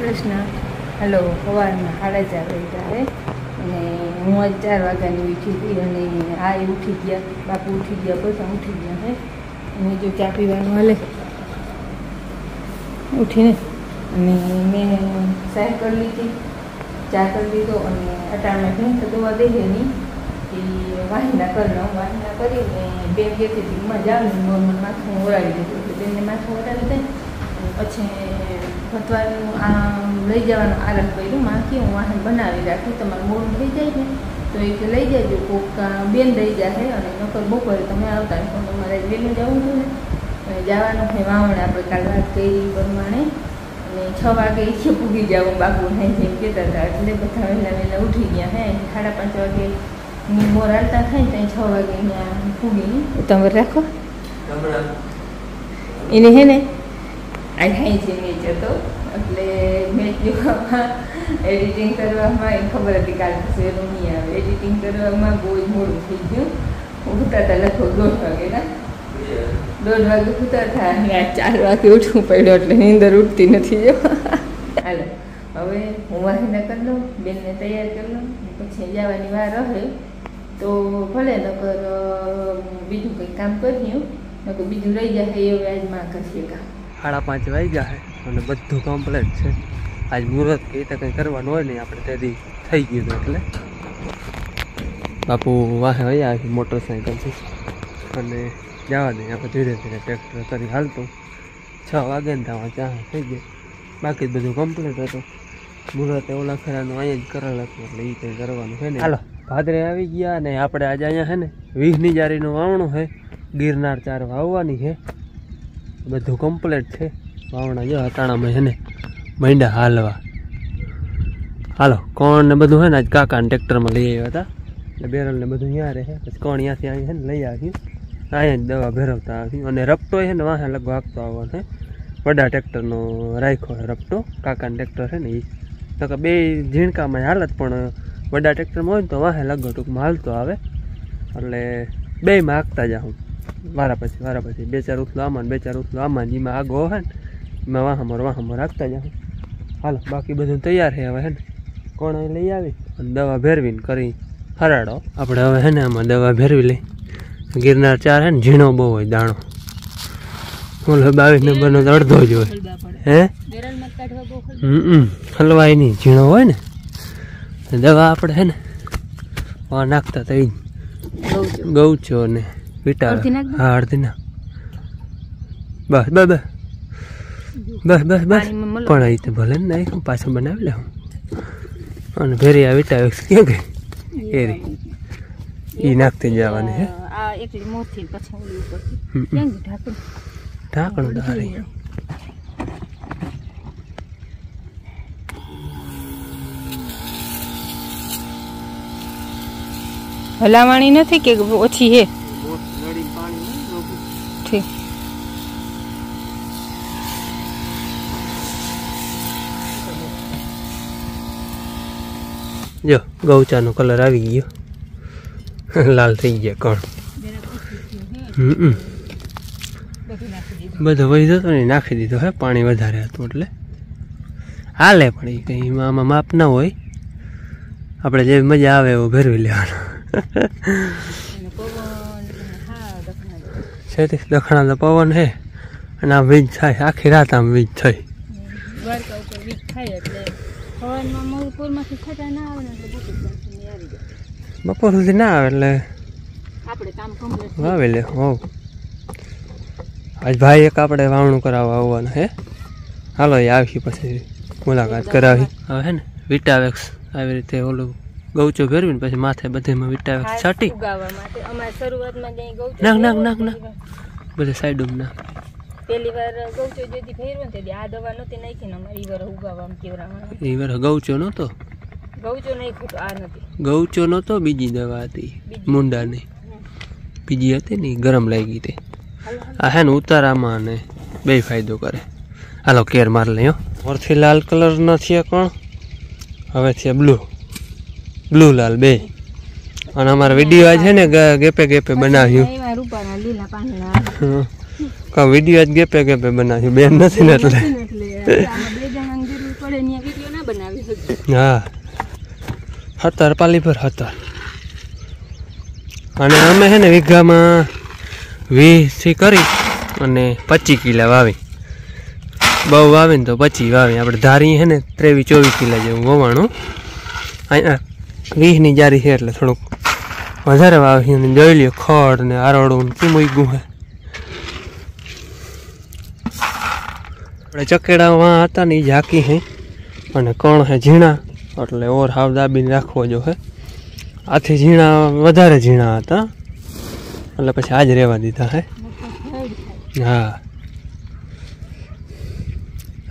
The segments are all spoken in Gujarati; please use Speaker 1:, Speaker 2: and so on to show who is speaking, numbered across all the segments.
Speaker 1: કૃષ્ણ. હેલો. સવારમાં 4:30 વાગ્યા છે અને હું આજ 4 વાગ્યાની ઉઠી હતી અને આ ઉઠી ગયા, બાપુ ઉઠી ગયા, બધા ઉઠી ગયા છે અને જો ચા પીવાનું હાલે ઉઠીને અને મેં સાહેબ કરી લીધી, ચા કરી લીધો અને અટાણમાં ભેંસ દવા દઈ દે નહીં એ વાહિના કરી લઉં. વાહિના કરીને બેન કહેતી હતી એમાં જાવ ને નોર્મલ માથું ઓરાડી દીધું એટલે બેનને માથું ઓરાડી દે અને પછી ભતવાનું આ લઈ જવાનું આરંભ કર્યું. માં કે હું વાહન બનાવી રાખી, તમારું મોડું થઈ જાય ને તો એ કે લઈ જજો, કોક બેન લઈ જાય અને નકર બપોરે તમે આવતા પણ તમારે વહેલું જવું છે ને જવાનું છે વાવણે. આપણે કાલ વાત કરી પ્રમાણે અને 6 વાગે એ પૂગી જાવ બાપુ નહીં જેમ કહેતા હતા એટલે બધા વહેલા ઉઠી ગયા હે. 5:30 વાગે મોર હાલતા થાય ને ત્યાં 6 વાગે અહીંયા પૂગીને તમે રાખો એને હે ને આ હાઈ છે મેચ હતો એટલે મેચ જોવામાં એડિટિંગ કરવામાં એ ખબર હતી કાલે સહેલું નહીં આવે. એડિટિંગ કરવામાં બહુ જ મોડું થઈ ગયું. ઉઠતા હતા લગભગ 1:30 વાગે ના 1:30 વાગે ઉઠતા હતા અને આ 4 વાગે ઉઠવું પડ્યો એટલે નીંદર ઉઠતી નથી. જો હાલો હવે હું વાહિના કરી લઉં, બેનને તૈયાર કરી લઉં, પછી જવાની વાર રહે તો ભલે નકર બીજું કંઈક કામ કર્યું નકર બીજું રહી જાય એ આજ માં કરશે કામ.
Speaker 2: 5:30 વાગ્યા છે અને બધું કમ્પ્લીટ છે. આજ મુહૂર્ત કે રીતે કંઈ કરવાનું હોય નહીં આપણે તેથી થઈ ગયું એટલે બાપુ વાહે આવ્યા છે મોટરસાઇકલથી અને જવા દઈએ આપણે ધીરે ધીરે ટ્રેક્ટર કરી હાલતું. 6 વાગે ને ત્યાં ચા થઈ ગઈ, બાકી બધું કમ્પ્લીટ હતું. મુહૂર્ત ઓલા ખરાનું અહીંયા જ કરેલ હતું એટલે એ કંઈ કરવાનું છે ને. હાલો ભાદરે આવી ગયા અને આપણે આજે અહીંયા છે ને 20ની જારીનું વાવણું છે. ગિરનાર 4 વાવવાની છે, બધું કમ્પ્લીટ છે. વાવણા જો અટાણામાં છે ને મંડા હાલવા. હાલો કોણ ને બધું છે ને આજ કાકાને ટ્રેક્ટરમાં લઈ આવ્યા હતા એટલે બેરલ ને બધું અહીંયા રહે. પછી કોણ ત્યાંથી અહીંયા છે ને લઈ આવ્યું, અહીંયા જ દવા ભેરવતા આવ્યું અને રપટો છે ને વાહે લગભગ આપતો આવવાનો છે. વડા ટ્રેક્ટરનો રાખ્યો છે રપટો, કાકાને ટ્રેક્ટર છે ને એ નકર બે ઝીણકામાં હાલત પણ વડા ટ્રેક્ટરમાં હોય ને તો વાહે લગભગ ટૂંકમાં હાલતો આવે એટલે બેમાં હાંકતા જાઉં વારા પછી 2-4 ઉથલો આમાં 2-4 ઉથલો આમાં જેમાં આગો હોય ને એમાં વાહમર હાંકતા જાઉં. હાલો બાકી બધું તૈયાર છે હવે છે ને કોણ અહીં લઈ આવી અને દવા ભેરવીને કરી હરાડો. આપણે હવે છે ને આમાં દવા ભેરવી લઈ. ગિરનાર 4 છે ને ઝીણો બહુ હોય દાણો, ઓલો 22 નંબરનો તો અડધો જ હોય. હે હલવાય નહીં, ઝીણો હોય ને દવા આપણે છે ને નાખતા તો ગૌચો ને વિટામિન. હા અડધી નાખ બસ બસ બસ બસ બસ બસ પણ અહીં તો ભલે ને નાખ્યું પાછું બનાવી લે હું અને ભેરી આ વિટામિક્સ ક્યાં ગઈ એ રી એ નાખતી જવાની છે. ઢાંકણું દારી
Speaker 1: હલાવાણી નથી કે ઓછી છે? ઠીક.
Speaker 2: જો ગૌચાનો કલર આવી ગયો, લાલ થઈ ગયા કોણ. બધો વહી જતો ને નાખી દીધો હે, પાણી વધારે હતું એટલે હાલે. પણ એ કંઈ આમાં માપ ના હોય, આપણે જે મજા આવે એવું ભેરવી લેવાનું. છે દખણા તો પવન છે અને આમ વીજ થાય આખી રાત, આમ વીજ થઈ બપોર સુધી ના આવે એટલે વાવી લે. હો આજ ભાઈ એક આપણે વાવણું કરાવવા આવવાનું હે. હાલો એ આવી પછી મુલાકાત કરાવી. હવે હે ને વિટાવેક્સ આવી રીતે ઓલું ગૌચો ભેરવીને પછી માથે બધેમાં વિટાવેક્સ છાંટી નાખ નાખ નાખ નાખ બધે સાઈડમાં નાખ.
Speaker 1: પેલી વાર ગૌચો જેથી ફેરવો ને તે આ દવા નહોતી નાખીને અમારી વાર ઉગાવવામાં કેવરામાં.
Speaker 2: એ વાર ગૌચો નહોતો,
Speaker 1: ગૌચો નાખ્યો તો આ નથી
Speaker 2: ગૌચો નહોતો, બીજી દવા હતી મુંડાની, બીજી હતી ને ગરમ લાગી હતી. આ હે ને ઉતારામાં ને બે ફાયદો કરે. હાલો કેર માર લે. મોરથી લાલ કલર નથી કોણ, હવે છે બ્લુ લાલ બે. અને અમારો વિડીયો આજ છે ને ગેપે ગેપે બનાવ્યું. વિડીયો જ ગેપે ગેપે બનાવ્યું, બેન નથી ને એટલે હા 17 પાલી પર 17 અને અમે હે ને વીઘામાં 20 થી કરી અને 25 કિલા વાવી. બહુ વાવીને તો 25 વાવી. આપણે ધારી હે ને 23-24 કિલા જેવું વવાણું. અહીંયા 20 ની જારી છે એટલે થોડુંક વધારે વાવી અને જોઈ લ્યો ખડ ને આરોડું કેમ ઉગ્યું હે. આપણે ચકેડામાં હતા ને એ ઝાંકી હે અને કણ હે ઝીણા એટલે ઓર હાવ દાબીને રાખવો જો હે. આથી ઝીણા વધારે ઝીણા હતા એટલે પછી આજ રહેવા દીધા હે. હા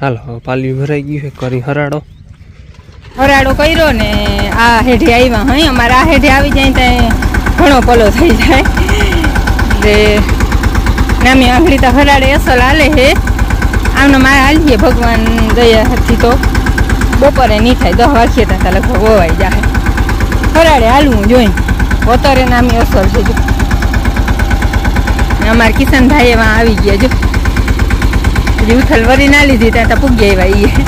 Speaker 2: હાલો પાલી ભરાઈ ગયું છે. કરી હરાડો
Speaker 1: કર્યો ને આ હેઠે આવ્યા હે. અમારે આ હેઠે આવી જાય ત્યાં ઘણો પલો થઈ જાય એટલે નામી આંગળી તો હરાડે અસલ હાલે હે. આમને મારે હાલીએ ભગવાન દયાથી તો બપોરે નહીં થાય 10 વાગ્યે ત્યાં લગભગ વવાઈ જાય. હરાડે હાલવું જોઈ વતરે નામી અસર છે. જો અમારે કિશનભાઈ એમાં આવી ગયા. જો હજી ઉથલ વરી ના લીધી ત્યાં પૂગી આવ્યા.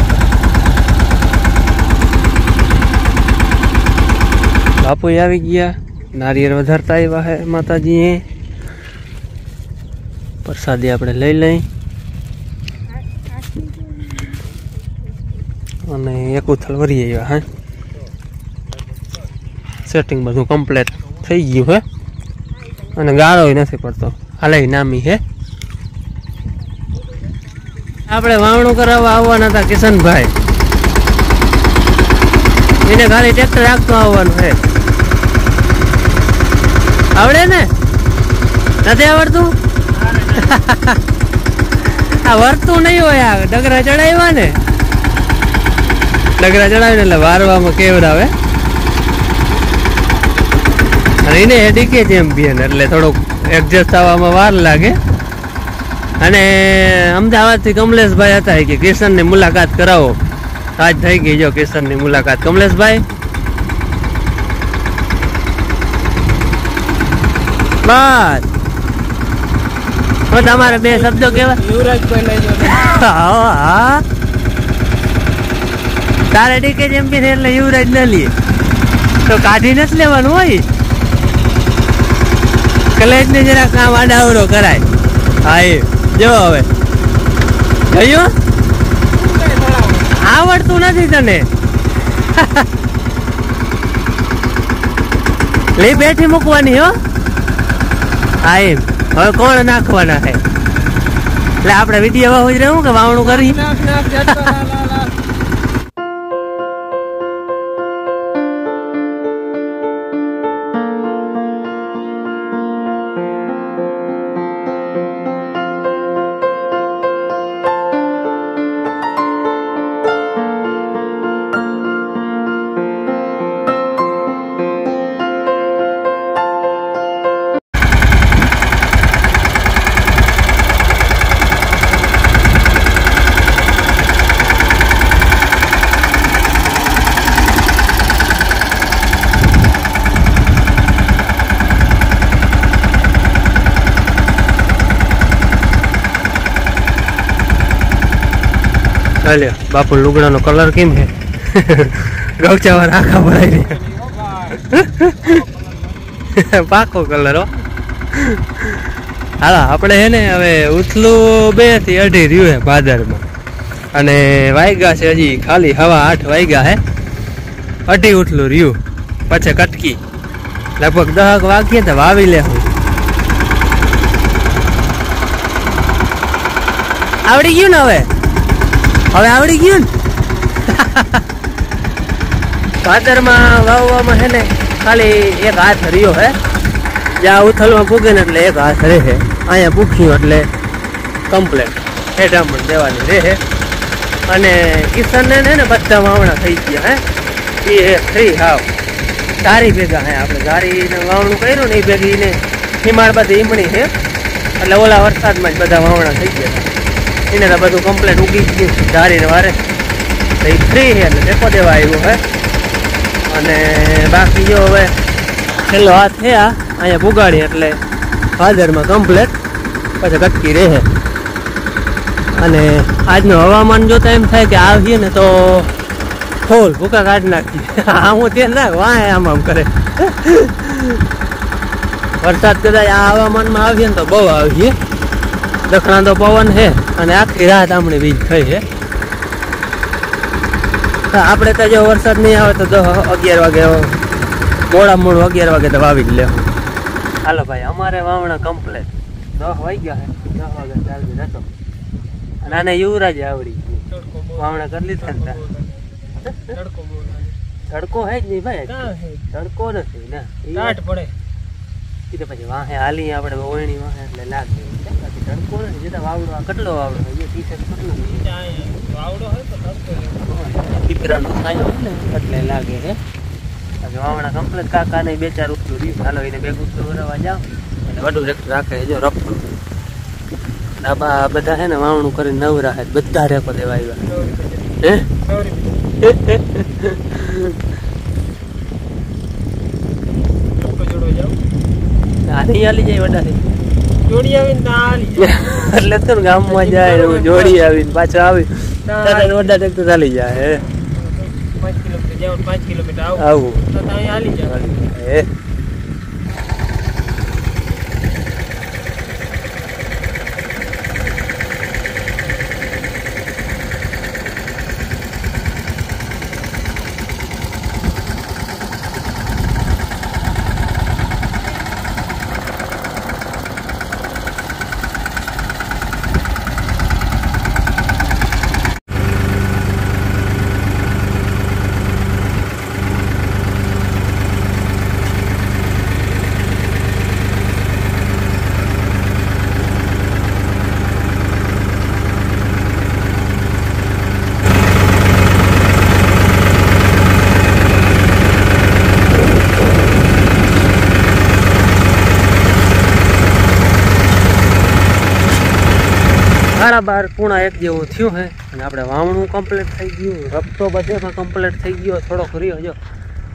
Speaker 2: બાપુ આવી ગયા. નારિયેળ વધારતા આવ્યા હે માતાજીએ. પ્રસાદી આપણે લઈ લઈ અને એક ઉથલ વરી આવ્યા હે. સેટિંગ બધું કમ્પ્લીટ થઈ ગયું હે અને ગાળો નથી પડતો. હાલે નામી હે. આપણે વાવણું કરાવવા આવવાના હતા કિશનભાઈ. એને ખાલી ટ્રેક્ટર રાખતો આવવાનું છે. આવડે ને? નથી આવડતું? આ વર્તું નહીં હોય. આ ડગરા ચડાવ્યા ને, ડગરા ચડાવીને એટલે વારવામાં કેવડાવે અને એને ડીકે ચેમ્પિયન એટલે થોડુંક એડજસ્ટ થવામાં વાર લાગે. અને અમદાવાદથી કમલેશભાઈ હતા કે કિશનની મુલાકાત કરાવો. આજ થઈ ગઈ જો કિશનની મુલાકાત. કમલેશભાઈ બસ તમારે 2 શબ્દો કેવા? હા તારે ડીકે ચેમ્પિયન એટલે યુવરાજ ન લે તો કાઢી નથી લેવાનું હોય. કલેજ ને જરા કામ આડાવડો કરાય. હા એ જો હવે જોયું આવડતું નથી તને. લઈ બેઠી મૂકવાની હો. હા એમ હવે કોણ નાખવાના છે એટલે આપણે વિડીયો વાવું જ રહેવું કે વાવણું કરી. બાપુ લુગડાનો કલર કેમ છે? ગૌચાવા આખા ભરાઈ પાકો કલર હો. હાલા આપણે હે ને હવે ઉથલું 2 થી 2.5 રહ્યું હે ભાદરમાં અને વાગ્યા છે હજી ખાલી 8:15 વાગ્યા હે. 2.5 ઉથલું રહ્યું પછી કટકી લગભગ 10 વાગ્યે તો વાવી લે. આવડી ગયું ને? હવે આવડી ગયું ને? ભાદરમાં વાવવામાં હે ને ખાલી 1 હાથ રહ્યો હે. જ્યાં ઉથલમાં પૂગે ને એટલે 1 હાથ રહે. અહીંયા પૂખ્યું એટલે કમ્પ્લેટ હેઠામણ દેવાની રહે. અને કિશનને ને બધા વાવણા થઈ ગયા હે. એ ફ્રી હાવ ધારી ભેગા હે. આપણે ધારીને વાવણું કર્યું ને એ ભેગી ને હિમાળ બધી ઈમણી છે એટલે ઓલા વરસાદમાં જ બધા વાવણા થઈ ગયા. એને તો બધું કમ્પ્લેટ ઉગી ગયું ધારીને વારે. એ ફ્રી છે એટલે ટેકો દેવા આવ્યું હે. અને બાકી જો હવે છેલ્લો હાથ થયા અહીંયા પુગાડી એટલે ભાદરમાં કમ્પ્લેટ પછી કટકી રહે. અને આજનું હવામાન જોતા એમ થાય કે આવીએ ને તો ફૂલ ભૂકા કાઢી નાખી. આમ તે ના વાહ આમ આમ કરે. વરસાદ કદાચ આ હવામાનમાં આવીએ ને તો બહુ આવીએ. દખણા તો પવન છે અને આખી રાત આમણે વીજ થઈ છે. આપણે તો જો વરસાદ નહીં આવે તો 11 વાગે મોડું 11 વાગે તો વાવી જ લેવું. હાલો ભાઈ અમારે વાવણા કમ્પ્લેટ 10 વાગ્યા છે. 10 વાગે ચાલુ નતો અને આને યુવરાજ આવડી વાવણા કરી લીધા ને. તડકો હે જ નહીં ભાઈ, તડકો નથી ને પડે એ પછી વાહે હાલી આપણે ઓયણી વાહે એટલે લાગે. બાકી તડકો નથી. જતા વાવડો આ કેટલો વાવડો હોય ટી શર્ટ કેટલું વાવડો હોય તો દીકરાનો થાય ને એટલે લાગે છે. બાકી વાવણા કમ્પ્લેટ કાકા ને 2-4 રૂપિયો રહ્યું. હાલો એને 2 રૂપિયો ભરવા જાવ એટલે વડું રેક રાખે જો રફતો. આ બધા છે ને વાવણું કરીને નવરા છે બધા રેકો દેવા આવ્યા. હે આની આલી જાય વડાથી જોડી આવીને તો આલી જાય એટલે તો ગામમાં જાય જોડી આવીને પાછો આવી તારે વડા ટ્રેક્ટર ચાલી જાય. 5 કિલોમીટર જાવ 5 કિલોમીટર આવું તો ત્યાં આલી જાય. બાર પૂણા 1 જેવું થયું છે અને આપણે વાવણું કમ્પ્લીટ થઈ ગયું. રફતો બધેમાં કમ્પ્લીટ થઈ ગયો. થોડોક રહ્યો જો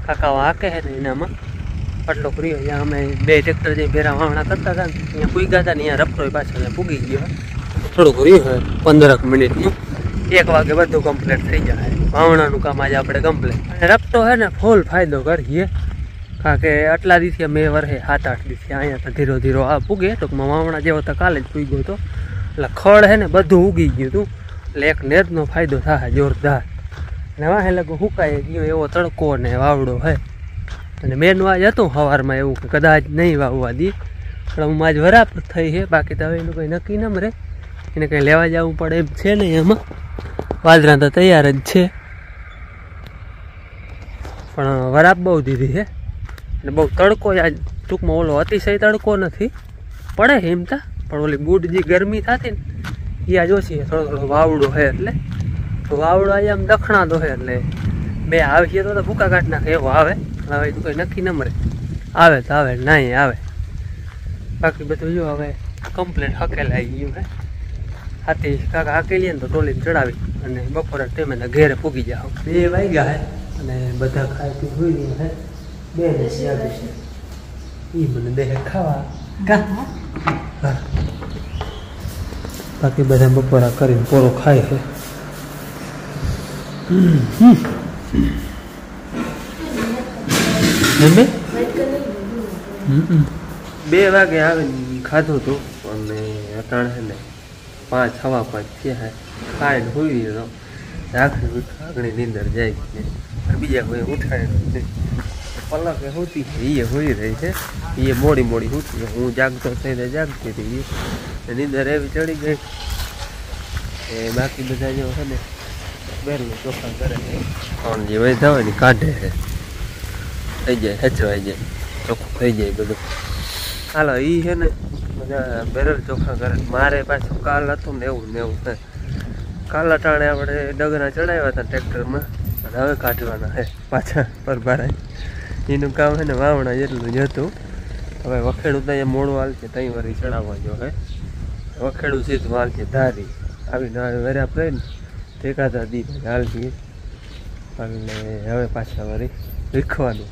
Speaker 2: કાકા હાકે છે ને એનામાં આટલોક રહ્યો. ત્યાં અમે 2 ટ્રેક્ટર જે ભેરા વાવણા કરતા હતા ને અહીંયા પૂગ્યા હતા ને અહીંયા રફતો પાછો અહીંયા પૂગી ગયો. થોડુંક રહ્યું છે 15 મિનિટનું. 1 વાગે બધું કમ્પ્લીટ થઈ જાય. વાવણાનું કામ આજે આપણે કમ્પ્લીટ. અને રફતો છે ને ફૂલ ફાયદો કરીએ કારણ કે આટલા દિવસે મેં વર્ષે 7-8 દિવસે અહીંયા તો ધીરો ધીરો આ પૂગે. ટૂંકમાં વાવણા જેવો તો કાલે જ પૂગ્યો હતો એટલે ખડ છે ને બધું ઉગી ગયું હતું. એટલે એક નેરનો ફાયદો થાય જોરદાર. અને વાહે લગો સુકાઈ ગયો એવો તડકો ને વાવડો છે. અને મેન વાજ હતું સવારમાં એવું કે કદાચ નહીં વાવવા દી પણ હું આજ વરાપ થઈ છે. બાકી તો હવે એનું કંઈ નક્કી ન મરે. એને કંઈ લેવા જવું પડે એમ છે નહીં. એમાં વાદરા તો તૈયાર જ છે પણ વરાપ બહુ દીધી છે. અને બહુ તડકો આજ ટૂંકમાં ઓલો અતિશય તડકો નથી પડે હિમતા પણ ઓલી ગુડ જે ગરમી થતી ને એ આજ ઓછી. થોડો વાવડો છે એટલે તો વાવડો આજે આમ દખણાતો છે એટલે 2 આવીએ તો ભૂકા કાઢ નાખે એવો આવે. હવે તું કંઈ નક્કી ન મરે. આવે તો આવે નહીં આવે. બાકી બધું જો હવે કમ્પ્લીટ હકેલા આવી ગયું હે. હાથી કાકા હાકેલીએ ને તો ટોલીને ચડાવી અને બપોરે ટાઈમે ઘેરે પૂગી જાઓ. 2 વાગ્યા હે અને બધા ખાઈ પી હોઈ ગયા હે. 2 ને આવી છે એ મને દે ખાવા બાકી બધા બપોરા કરીને પોરો ખાય છે. 2 વાગે આવીને ખાધું હતું અને અટાણે છે ને 5-5 થયા ખાઈને હોઈ ગયો. રાખડી આગળ નીંદર જાય છે. બીજા કોઈ ઉઠાડે પલકે હોતી એ હોઈ રહી છે. એ મોડી હોતી. હું જાગતો થઈને જાગતી હતી. નીંદર એવી ચડી ગઈ એ બાકી બધા જો છે ને બેરનું ચોખ્ખા કરે છે. પણ જે વૈધા હોય ને કાઢે છે થઈ જાય હેચવાઈ જાય ચોખ્ખું થઈ જાય બધું. હાલો એ છે ને બધા બેરલ ચોખ્ખા કરે. મારે પાછું કાલ હતું ને એવું છે. કાલ અટાણે આપણે ડગરા ચડાવ્યા હતા ટ્રેક્ટરમાં અને હવે કાઢવાના છે પાછા પરભારા. એનું કામ છે ને વાવણા જેટલું જ હતું. હવે વખેડું તો અહીંયા મોડું હાલશે ત્યાં વળી ચડાવવા જો હે. વખેડું સીધું હાલશે ધારી આવીને વેરા પ્લેન ઠેકાતા દી હાલતી એટલે હવે પાછા વળી શીખવાનું.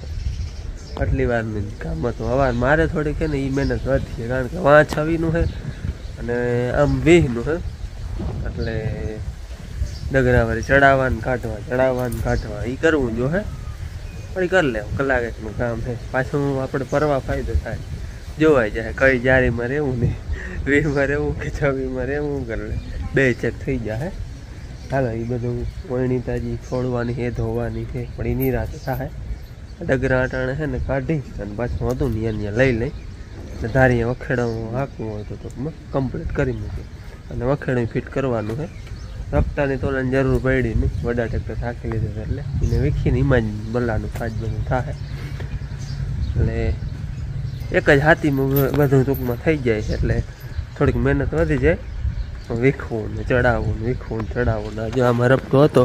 Speaker 2: આટલી વારનું કામ હતું. અવાર મારે થોડીક છે ને એ મહેનત વધી છે કારણ કે 5-6નું છે અને આમ 20નું છે એટલે ડગરા વાળી ચડાવવાનું કાઢવા એ કરવું જો હે પણ કરી લેવું કલાક એકનું કામ છે પાછું આપણે પરવા ફાયદો થાય જોવાય જાય કઈ જારીમાં રહેવું નહીં 20માં રહેવું કે 26માં રહેવું કરી લે 2 ચેક થઈ જાય હાલો એ બધું વણણી તાજી છોડવાની છે ધોવાની છે પણ એ નિરાશ થાય ડગરા અટાણે છે ને કાઢી અને પાછું હતું ને અહીંયા લઈ લઈ ધારીએ વખેડું હાંકવું હોય તો ટૂંકમાં કમ્પ્લીટ કરી મૂક્યું અને વખેડું ફિટ કરવાનું છે રફતાની તોલાની જરૂર પડી નહીં વડા ટ્રેક્ટર થાકી લીધું એટલે એને વીખીને એમાં જ બલ્લાનું ફાજ બધું થાય એટલે એક જ હાથીમાં બધું ટૂંકમાં થઈ જાય છે એટલે થોડીક મહેનત વધી જાય વીખવું ને ચડાવવું ને જો આમાં રપટો હતો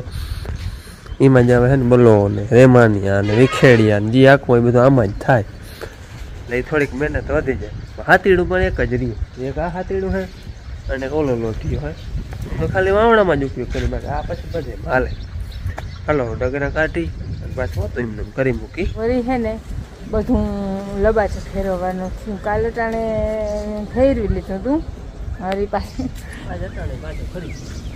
Speaker 2: એમાં જ આવે છે ને બલો ને રેમાનિયા ને વિખેડિયા ને જે આખું એ બધું આમાં જ થાય એટલે એ થોડીક મહેનત વધી જાય હાથીડું પણ એક જ રહ્યું એક આ હાથીડું છે અને ઓલો લોટીયો હોય તો ખાલી વાવણામાં જ ઉપયોગ કરી બાકી આ પછી બધે હાલે હાલો ડગરા કાઢી અને પાછું હતું એમને કરી મૂકી
Speaker 1: વળી છે ને બધું લબાચ ફેરવવાનું થયું કાલે ટાણે ફેરવી લીધું હતું હવે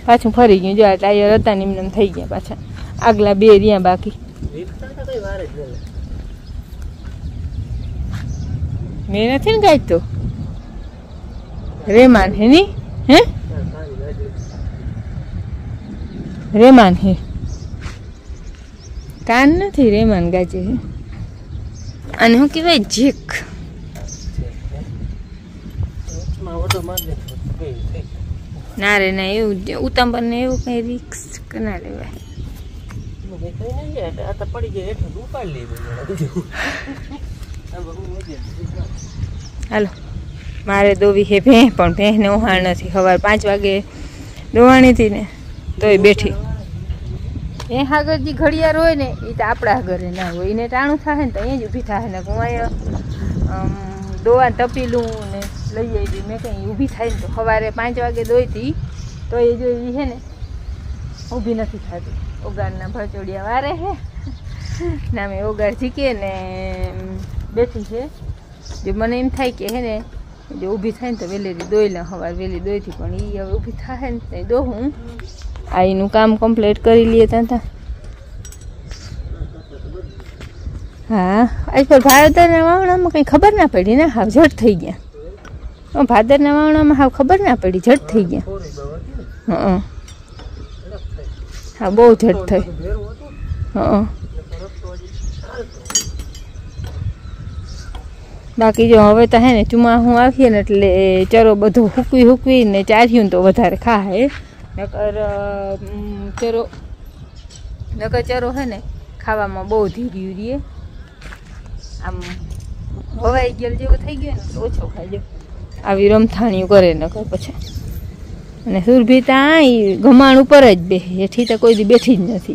Speaker 1: પાછું ફરી ગયું જો આ ટાયર હતા ને એમને થઈ ગયા પાછા આગલા 2 રહ્યા બાકી મેં નથી ને ગાયતો રેમાન હે ની હે રેમાન હે કાન નથી રેમાન ગાજે હે અને શું કહેવાય જેક ના રે ના એવું ઉતાંબર ને એવું કઈ રિક્સ ના લેવાય હાલો મારે દોવી હે ભેં પણ ભેંને ઉહાણ નથી સવાર 5 વાગે દોવાણી હતી ને તોય બેઠી ભેં આગળ જે ઘડિયાળ હોય ને એ તો આપણા ઘરે ના હોય એને ટાણું થાય ને તો અહીંયા જ ઊભી થાય ને હું અહીંયા દોવા તપેલું ને લઈ આવી મેં કંઈ ઊભી થાય ને તો સવારે 5 વાગે દોઈતી તો એ જો એ છે ને ઊભી નથી થતી ઓગાળના ભચોડિયા વારે હે ના મેં ઓગાળ ઝીકે ને બેઠી છે જો મને એમ થાય કે હે ને જો ઊભી થાય ને તો વહેલી દોઈ લઉં સવારે વહેલી દોઈથી પણ એ હવે ઊભી થાય ને તો દોહું આ એનું કામ કમ્પ્લીટ કરી લઈએ ત્યાં હા આજ પર ભાદરના વાવણામાં કંઈ ખબર ના પડી ને હાવ ઝટ થઈ ગયા ભાદરના વાવણામાં હાવ ખબર ના પડી ઝટ થઈ ગયા હા બહુ ઝટ થઈ બાકી જો હવે તો હે ને ચોમાસું આવીએ ને એટલે ચરો બધું હૂકવીને ચાર્યું ને તો વધારે ખાય નકર ચરો હે ને ખાવામાં બહુ ધીર્યું રહીએ આમ હવાઈ ગયેલ જેવું થઈ ગયું ને તો ઓછો ખાજો આવી રમથાણીઓ કરે નકર પછી અને સુરભી ત્યાં ગમાણ ઉપર જ બેસે એથી તો કોઈ દી બેઠી જ નથી